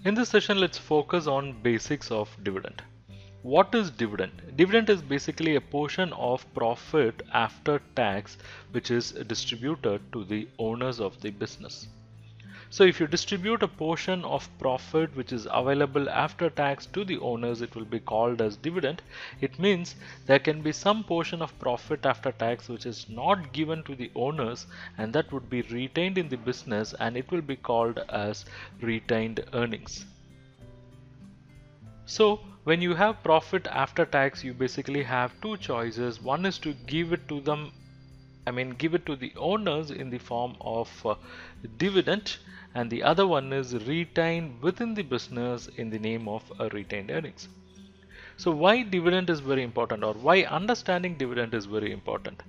In this session, let's focus on basics of dividend. What is dividend? Dividend is basically a portion of profit after tax which is distributed to the owners of the business. So if you distribute a portion of profit which is available after tax to the owners, it will be called as dividend. It means there can be some portion of profit after tax which is not given to the owners, and that would be retained in the business, and it will be called as retained earnings. So when you have profit after tax, you basically have two choices. One is to give it to them, give it to the owners in the form of dividend, and the other one is retained within the business in the name of retained earnings. So why dividend is very important, or why understanding dividend is very important?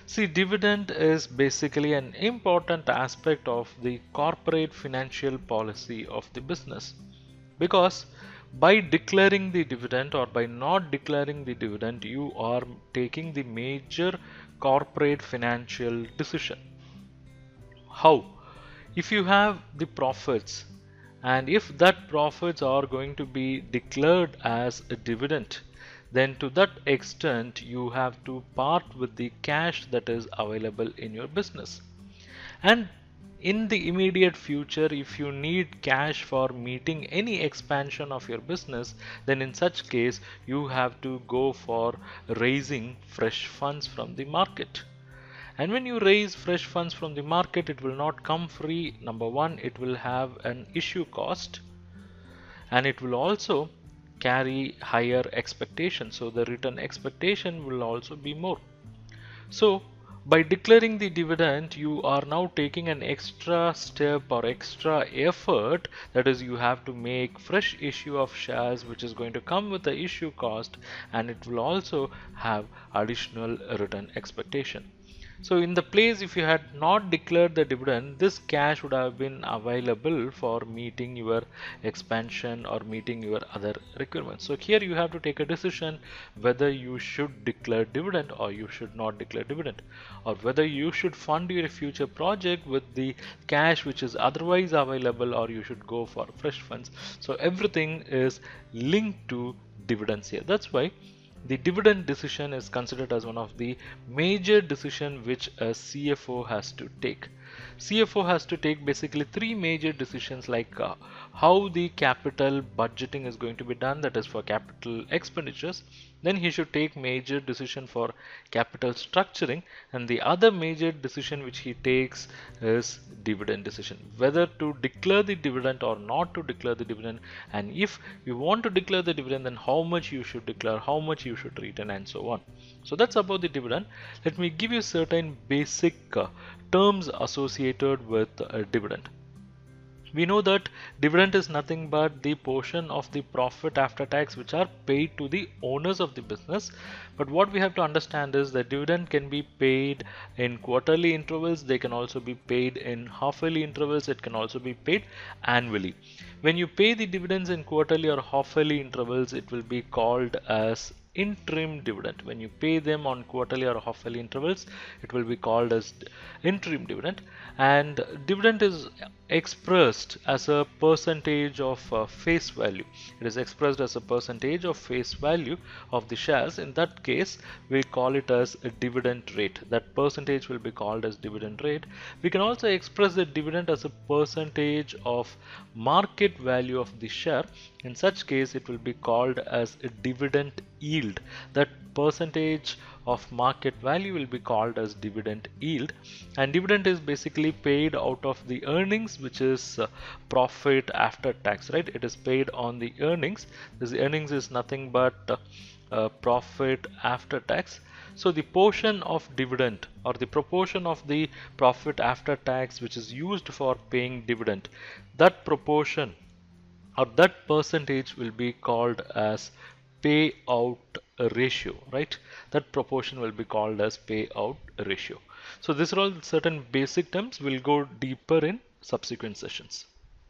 See, dividend is basically an important aspect of the corporate financial policy of the business, because by declaring the dividend or by not declaring the dividend, you are taking the major corporate financial decision. How? If you have the profits, and if that profits are going to be declared as a dividend, then to that extent you have to part with the cash that is available in your business. And in the immediate future, if you need cash for meeting any expansion of your business, then in such case you have to go for raising fresh funds from the market. And when you raise fresh funds from the market, it will not come free. Number one, it will have an issue cost, and it will also carry higher expectations. So the return expectation will also be more. So by declaring the dividend, you are now taking an extra step or extra effort. That is, you have to make fresh issue of shares, which is going to come with the issue cost, and it will also have additional return expectation. So in the place, if you had not declared the dividend, this cash would have been available for meeting your expansion or meeting your other requirements. So here you have to take a decision whether you should declare dividend or you should not declare dividend, or whether you should fund your future project with the cash which is otherwise available, or you should go for fresh funds. So everything is linked to dividends here. That's why the dividend decision is considered as one of the major decision which a CFO has to take. CFO has to take basically three major decisions, like how the capital budgeting is going to be done, that is for capital expenditures. Then he should take major decision for capital structuring, and the other major decision which he takes is dividend decision, whether to declare the dividend or not to declare the dividend, and if you want to declare the dividend, then how much you should declare, how much you should retain, and so on. So that's about the dividend. Let me give you certain basic terms associated with dividend. We know that dividend is nothing but the portion of the profit after tax which are paid to the owners of the business. But what we have to understand is that dividend can be paid in quarterly intervals, they can also be paid in half-yearly intervals, it can also be paid annually. When you pay the dividends in quarterly or half-yearly intervals, it will be called as interim dividend. When you pay them on quarterly or half-yearly intervals, it will be called as interim dividend. And dividend is expressed as a percentage of face value. It is expressed as a percentage of face value of the shares. In that case, we call it as a dividend rate. That percentage will be called as dividend rate. We can also express the dividend as a percentage of market value of the share. In such case, it will be called as a dividend yield. That percentage of market value will be called as dividend yield. And dividend is basically paid out of the earnings, which is profit after tax, right? It is paid on the earnings. This earnings is nothing but profit after tax. So the portion of dividend, or the proportion of the profit after tax which is used for paying dividend, that proportion or that percentage will be called as payout ratio, right? That proportion will be called as payout ratio. So these are all certain basic terms. We'll go deeper in subsequent sessions.